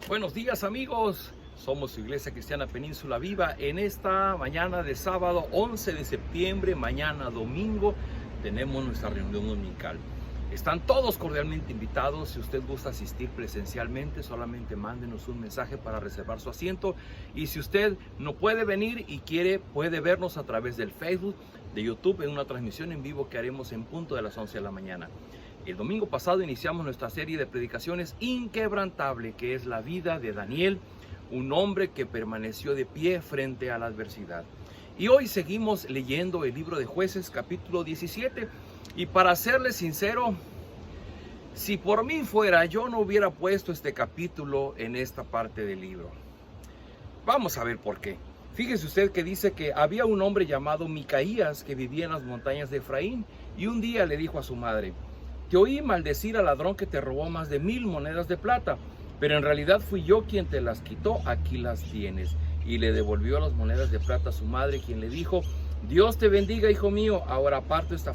Buenos días amigos, somos su Iglesia Cristiana Península Viva. En esta mañana de sábado 11 de septiembre, mañana domingo, tenemos nuestra reunión dominical. Están todos cordialmente invitados. Si usted gusta asistir presencialmente, solamente mándenos un mensaje para reservar su asiento. Y si usted no puede venir y quiere, puede vernos a través del Facebook, de YouTube, en una transmisión en vivo que haremos en punto de las 11 de la mañana. El domingo pasado iniciamos nuestra serie de predicaciones inquebrantable, que es la vida de Daniel, un hombre que permaneció de pie frente a la adversidad. Y hoy seguimos leyendo el libro de Jueces, capítulo 17. Y para serles sincero, si por mí fuera, yo no hubiera puesto este capítulo en esta parte del libro. Vamos a ver por qué. Fíjese usted que dice que había un hombre llamado Micaías que vivía en las montañas de Efraín, y un día le dijo a su madre: te oí maldecir al ladrón que te robó más de 1000 monedas de plata, pero en realidad fui yo quien te las quitó, aquí las tienes. Y le devolvió las monedas de plata a su madre, quien le dijo: Dios te bendiga, hijo mío, ahora aparto esta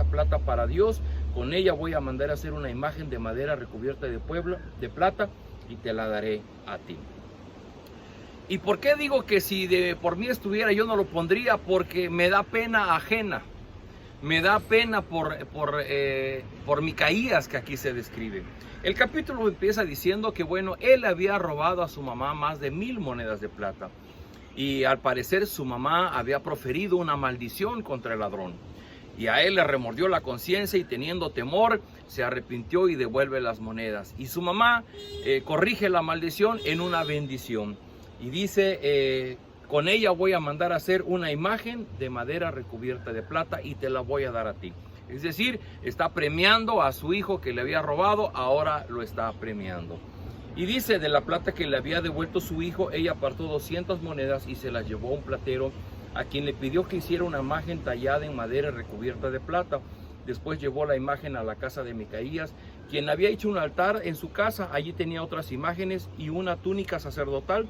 plata para Dios, con ella voy a mandar a hacer una imagen de madera recubierta de plata y te la daré a ti. ¿Y por qué digo que si por mí estuviera yo no lo pondría? Porque me da pena ajena. Me da pena por Micaías, que aquí se describe. El capítulo empieza diciendo que, bueno, él había robado a su mamá más de 1000 monedas de plata. Y al parecer su mamá había proferido una maldición contra el ladrón. Y a él le remordió la conciencia y, teniendo temor, se arrepintió y devuelve las monedas. Y su mamá corrige la maldición en una bendición. Y dice: con ella voy a mandar a hacer una imagen de madera recubierta de plata y te la voy a dar a ti. Es decir, está premiando a su hijo que le había robado, ahora lo está premiando. Y dice: de la plata que le había devuelto su hijo, ella apartó 200 monedas y se las llevó a un platero, a quien le pidió que hiciera una imagen tallada en madera recubierta de plata. Después llevó la imagen a la casa de Micaías, quien había hecho un altar en su casa. Allí tenía otras imágenes y una túnica sacerdotal,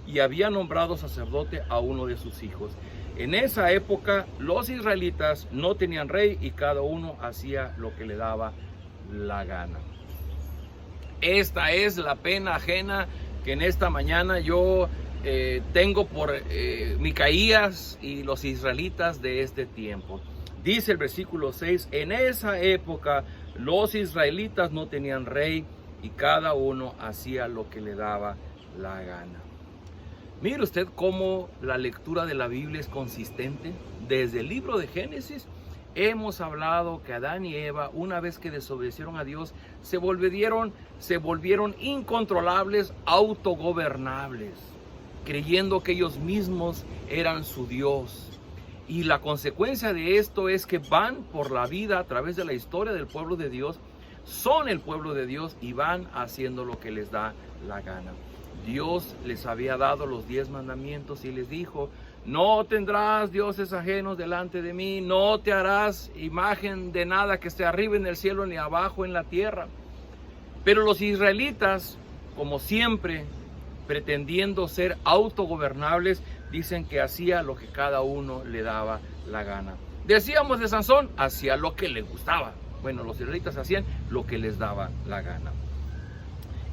y había nombrado sacerdote a uno de sus hijos. En esa época los israelitas no tenían rey y cada uno hacía lo que le daba la gana. Esta es la pena ajena que en esta mañana yo tengo por Micaías y los israelitas de este tiempo. Dice el versículo 6, en esa época los israelitas no tenían rey y cada uno hacía lo que le daba la gana. Mire usted cómo la lectura de la Biblia es consistente. Desde el libro de Génesis hemos hablado que Adán y Eva, una vez que desobedecieron a Dios, se volvieron incontrolables, autogobernables, creyendo que ellos mismos eran su Dios. Y la consecuencia de esto es que van por la vida a través de la historia del pueblo de Dios, son el pueblo de Dios y van haciendo lo que les da la gana. Dios les había dado los 10 mandamientos y les dijo: no tendrás dioses ajenos delante de mí, no te harás imagen de nada que esté arriba en el cielo ni abajo en la tierra. Pero los israelitas, como siempre, pretendiendo ser autogobernables, dicen que hacía lo que cada uno le daba la gana. Decíamos de Sansón, hacía lo que le gustaba. Bueno, los israelitas hacían lo que les daba la gana.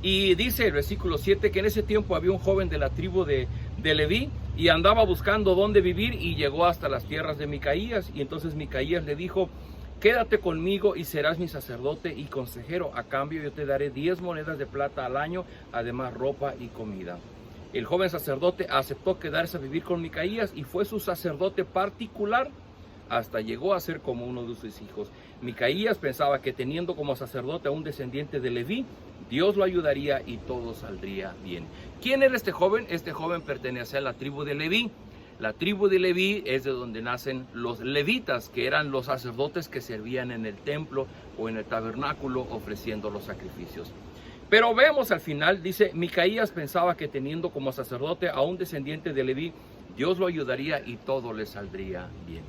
Y dice el versículo 7 que en ese tiempo había un joven de la tribu de Leví y andaba buscando dónde vivir y llegó hasta las tierras de Micaías. Y entonces Micaías le dijo: quédate conmigo y serás mi sacerdote y consejero. A cambio yo te daré 10 monedas de plata al año, además ropa y comida. El joven sacerdote aceptó quedarse a vivir con Micaías y fue su sacerdote particular hasta llegó a ser como uno de sus hijos. Micaías pensaba que teniendo como sacerdote a un descendiente de Leví, Dios lo ayudaría y todo saldría bien. ¿Quién era este joven? Este joven pertenecía a la tribu de Leví. La tribu de Leví es de donde nacen los levitas, que eran los sacerdotes que servían en el templo o en el tabernáculo ofreciendo los sacrificios. Pero vemos al final, dice: Micaías pensaba que teniendo como sacerdote a un descendiente de Leví, Dios lo ayudaría y todo le saldría bien.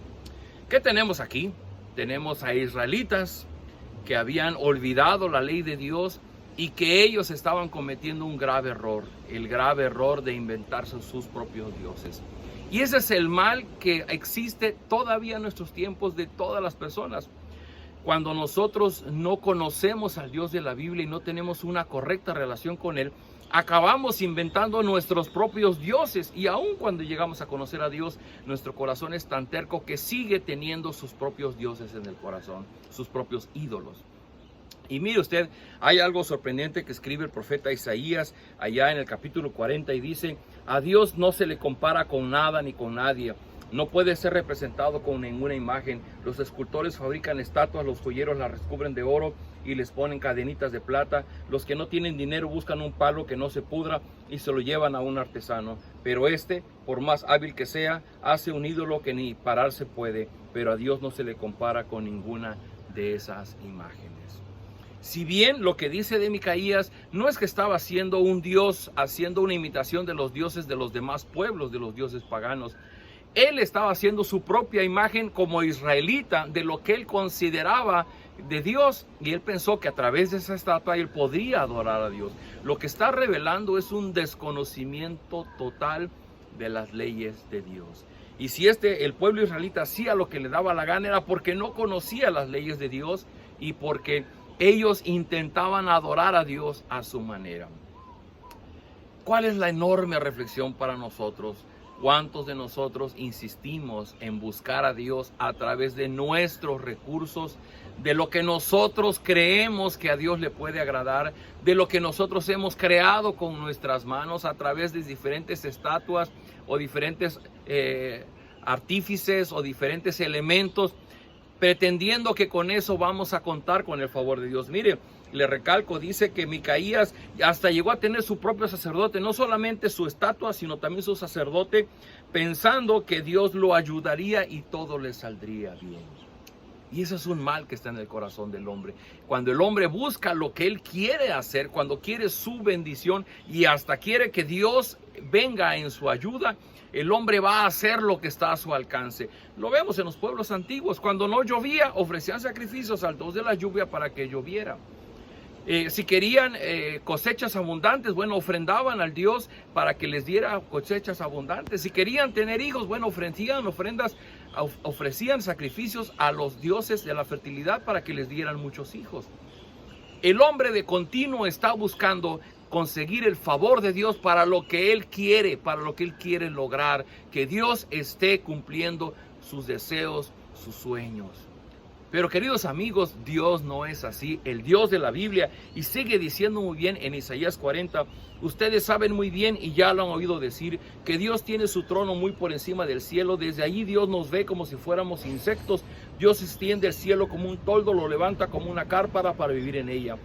¿Qué tenemos aquí? Tenemos a israelitas que habían olvidado la ley de Dios y que ellos estaban cometiendo un grave error, el grave error de inventarse sus propios dioses. Y ese es el mal que existe todavía en nuestros tiempos de todas las personas. Cuando nosotros no conocemos al Dios de la Biblia y no tenemos una correcta relación con Él, acabamos inventando nuestros propios dioses. Y aun cuando llegamos a conocer a Dios, nuestro corazón es tan terco que sigue teniendo sus propios dioses en el corazón, sus propios ídolos. Y mire usted, hay algo sorprendente que escribe el profeta Isaías allá en el capítulo 40 y dice: a Dios no se le compara con nada ni con nadie. No puede ser representado con ninguna imagen. Los escultores fabrican estatuas, los joyeros las recubren de oro y les ponen cadenitas de plata. Los que no tienen dinero buscan un palo que no se pudra y se lo llevan a un artesano. Pero este, por más hábil que sea, hace un ídolo que ni pararse puede. Pero a Dios no se le compara con ninguna de esas imágenes. Si bien lo que dice de Micaías no es que estaba haciendo un dios, haciendo una imitación de los dioses de los demás pueblos, de los dioses paganos, él estaba haciendo su propia imagen como israelita de lo que él consideraba de Dios, y él pensó que a través de esa estatua él podría adorar a Dios. Lo que está revelando es un desconocimiento total de las leyes de Dios. Y si el pueblo israelita hacía lo que le daba la gana, era porque no conocía las leyes de Dios y porque ellos intentaban adorar a Dios a su manera. ¿Cuál es la enorme reflexión para nosotros? ¿Cuántos de nosotros insistimos en buscar a Dios a través de nuestros recursos, de lo que nosotros creemos que a Dios le puede agradar, de lo que nosotros hemos creado con nuestras manos a través de diferentes estatuas o diferentes artífices o diferentes elementos, pretendiendo que con eso vamos a contar con el favor de Dios? Mire, le recalco, dice que Micaías hasta llegó a tener su propio sacerdote, no solamente su estatua, sino también su sacerdote, pensando que Dios lo ayudaría y todo le saldría bien. Y eso es un mal que está en el corazón del hombre. Cuando el hombre busca lo que él quiere hacer, cuando quiere su bendición y hasta quiere que Dios venga en su ayuda, el hombre va a hacer lo que está a su alcance. Lo vemos en los pueblos antiguos. Cuando no llovía, ofrecían sacrificios al Dios de la lluvia para que lloviera. Si querían cosechas abundantes, bueno, ofrendaban al Dios para que les diera cosechas abundantes. Si querían tener hijos, bueno, ofrecían sacrificios a los dioses de la fertilidad para que les dieran muchos hijos. El hombre de continuo está buscando conseguir el favor de Dios para lo que él quiere, para lo que él quiere lograr, que Dios esté cumpliendo sus deseos, sus sueños. Pero queridos amigos, Dios no es así. El Dios de la Biblia, y sigue diciendo muy bien en Isaías 40, ustedes saben muy bien y ya lo han oído decir, que Dios tiene su trono muy por encima del cielo. Desde allí Dios nos ve como si fuéramos insectos. Dios extiende el cielo como un toldo, lo levanta como una carpa para vivir en ella.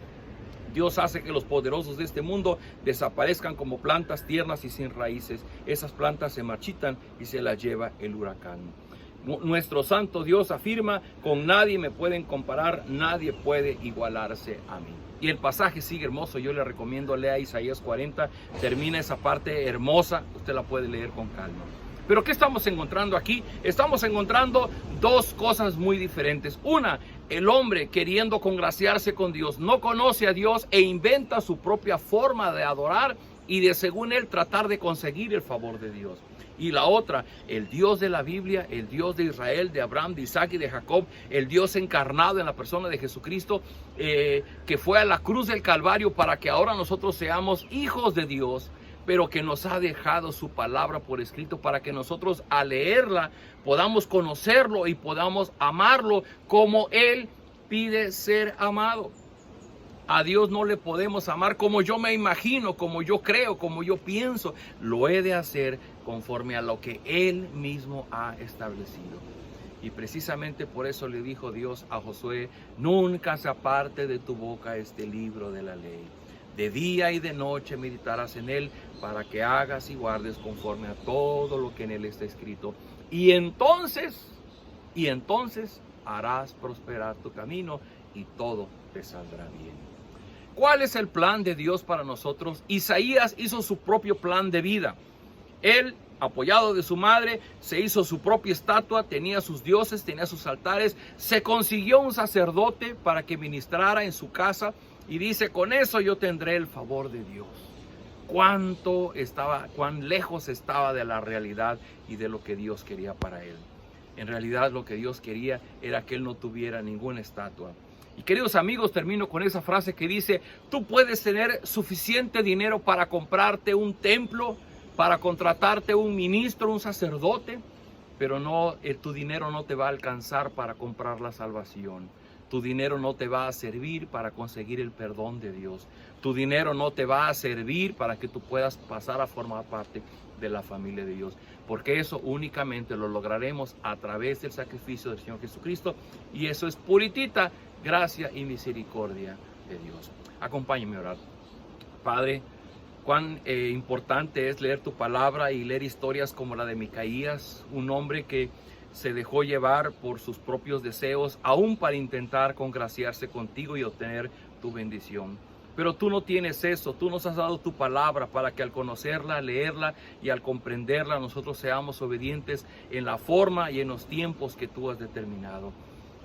Dios hace que los poderosos de este mundo desaparezcan como plantas tiernas y sin raíces. Esas plantas se marchitan y se las lleva el huracán. Nuestro santo Dios afirma: con nadie me pueden comparar, nadie puede igualarse a mí. Y el pasaje sigue hermoso. Yo le recomiendo lea Isaías 40, termina esa parte hermosa, usted la puede leer con calma. Pero ¿qué estamos encontrando aquí? Estamos encontrando dos cosas muy diferentes. Una, el hombre queriendo congraciarse con Dios, no conoce a Dios e inventa su propia forma de adorar y de, según él, tratar de conseguir el favor de Dios. Y la otra, el Dios de la Biblia, el Dios de Israel, de Abraham, de Isaac y de Jacob, el Dios encarnado en la persona de Jesucristo, que fue a la cruz del Calvario para que ahora nosotros seamos hijos de Dios, pero que nos ha dejado su palabra por escrito para que nosotros al leerla podamos conocerlo y podamos amarlo como Él pide ser amado. A Dios no le podemos amar como yo me imagino, como yo creo, como yo pienso. Lo he de hacer conforme a lo que Él mismo ha establecido. Y precisamente por eso le dijo Dios a Josué: nunca se aparte de tu boca este libro de la ley. De día y de noche meditarás en él para que hagas y guardes conforme a todo lo que en él está escrito. Y entonces harás prosperar tu camino y todo te saldrá bien. ¿Cuál es el plan de Dios para nosotros? Isaías hizo su propio plan de vida. Él, apoyado de su madre, se hizo su propia estatua, tenía sus dioses, tenía sus altares, se consiguió un sacerdote para que ministrara en su casa y dice: con eso yo tendré el favor de Dios. Cuán lejos estaba de la realidad y de lo que Dios quería para él. En realidad lo que Dios quería era que él no tuviera ninguna estatua. Y queridos amigos, termino con esa frase que dice: tú puedes tener suficiente dinero para comprarte un templo, para contratarte un ministro, un sacerdote, pero tu dinero no te va a alcanzar para comprar la salvación. Tu dinero no te va a servir para conseguir el perdón de Dios. Tu dinero no te va a servir para que tú puedas pasar a formar parte de la familia de Dios. Porque eso únicamente lo lograremos a través del sacrificio del Señor Jesucristo. Y eso es puritita gracia y misericordia de Dios. Acompáñenme a orar. Padre, cuán importante es leer tu palabra y leer historias como la de Micaías, un hombre que se dejó llevar por sus propios deseos, aún para intentar congraciarse contigo y obtener tu bendición. Pero tú no tienes eso, tú nos has dado tu palabra para que al conocerla, leerla y al comprenderla, nosotros seamos obedientes en la forma y en los tiempos que tú has determinado.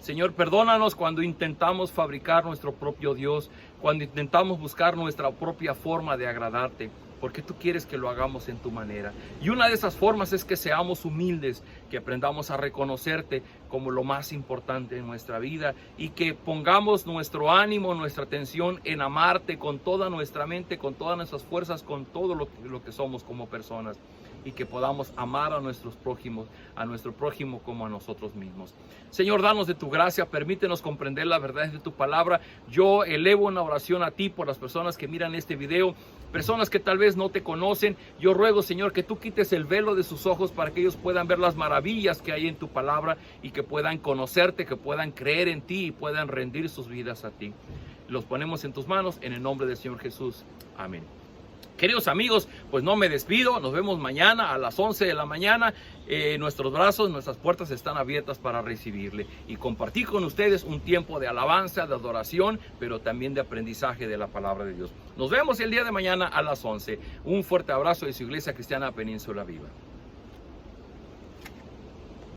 Señor, perdónanos cuando intentamos fabricar nuestro propio Dios, cuando intentamos buscar nuestra propia forma de agradarte, porque tú quieres que lo hagamos en tu manera. Y una de esas formas es que seamos humildes, que aprendamos a reconocerte como lo más importante en nuestra vida y que pongamos nuestro ánimo, nuestra atención en amarte con toda nuestra mente, con todas nuestras fuerzas, con todo lo que somos como personas, y que podamos amar a nuestros prójimos, a nuestro prójimo como a nosotros mismos. Señor, danos de tu gracia, permítenos comprender la verdad de tu palabra. Yo elevo una oración a ti por las personas que miran este video, personas que tal vez no te conocen. Yo ruego, Señor, que tú quites el velo de sus ojos para que ellos puedan ver las maravillas que hay en tu palabra y que puedan conocerte, que puedan creer en ti y puedan rendir sus vidas a ti. Los ponemos en tus manos en el nombre del Señor Jesús. Amén. Queridos amigos, pues no me despido, nos vemos mañana a las 11 de la mañana. Nuestros brazos, nuestras puertas están abiertas para recibirle y compartir con ustedes un tiempo de alabanza, de adoración, pero también de aprendizaje de la palabra de Dios. Nos vemos el día de mañana a las 11. Un fuerte abrazo de su Iglesia Cristiana Península Viva.